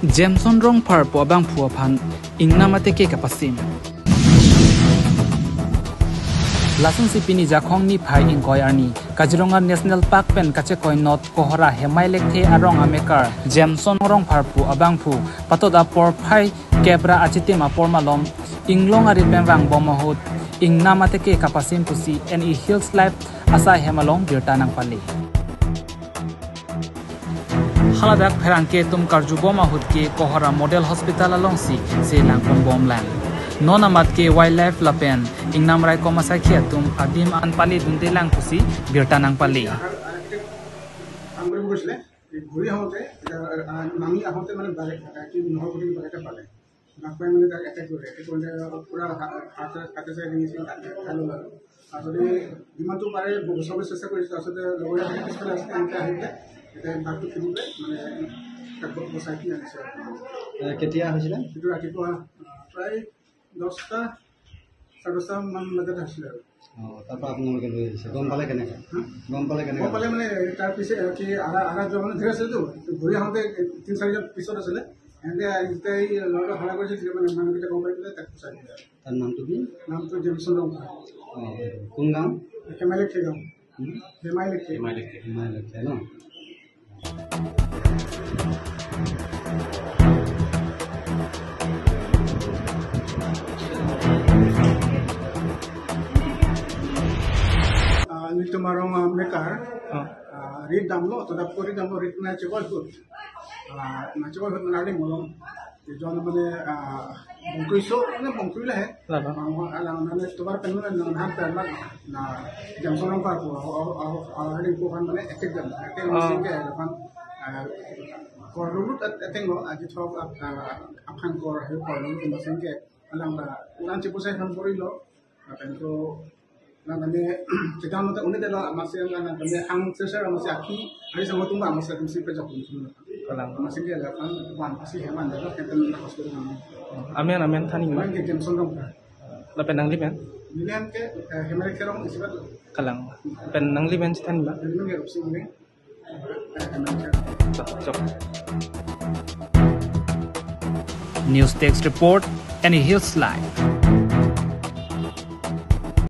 Jameson rong par po abang phuaphan ingnamate ke kapasim Lasun sipini jakhong ni phai ingkoi arni Kaziranga National Park pen kache koi not kohora hemai lekthe arong amekar Jameson rong par phu abang phu patoda por phai kebra achite ma por malom inglong ari penwang bomahut ingnamate ke kapasim pusi NE Hills Life asa hemalong birta nang pali Haladak Ferangke tum karju boma hutke kohara model hospital alongsi se langkong bomlang nonamat ke wildlife lapen ingnam rai koma sakhe tum adim an pali dunte lang pusi birtanang pali amre busle ঘুরি হতে নামি আহতে মানে কি নহর কোটি বারেটা পালে নাকপাই মানে তাক অ্যাটাক করে পুরা হাতে চাই নিয়েছে খালো লাগে আসলে বিমানটো পারে সবে চেষ্টা করেছে আসলে লগরে পিছলে আসতে আনতে আহিলে এটা বাকটো ফিরিবে মানে তাক বসাই কি আনিছে কেতিয়া হৈছিল সেইটো ৰাতিপুৱা প্ৰায় 10টা 10:30 মান বজাত আছিল তাৰপৰ আপনাকে লৈ আহিছে গম পালে কেনেকৈ গম পালে মানে তাৰ পিছে কি আধা জমান ধৰে আছে তো ঘূৰি আহোঁতে 3-4 জন পিছত আছিলে এনে এই লৰা হলা কৰিছিল মানে মানুহকেইটা গম পাই পেলাই তাক চাই দিলে তাৰ নামটো কি নামটো জেমছন ৰং কোন গাঁও হেমাইলেক গাঁও হেমাইলেক ন Nitomarong mekar, rit damlo, atau dapuri damlo rit natural food menari mulong. Jangan mana bungkuiso, mana bungkui lah. Alang mana tuar penuh dengan harta lah. Na jam sorong parku, ada bukan mana etik dan etik mesin ke, depan korut etik lo, aja thok akan kor, korut mesin ke, alang ulang cepusai kan puri lo, akan tu Nangane kita mata unik adalah masih yang nangane hang sesar masih aki hari sama tu mbak masih mesti pejak pun kalau masih dia kan wan masih heman adalah kita hospital amen thani mana kita Jameson dong la penang limen limen ke hemat kerong isibat kalang penang limen thani ba limen ke opsi ini News Text Report NE Hills Live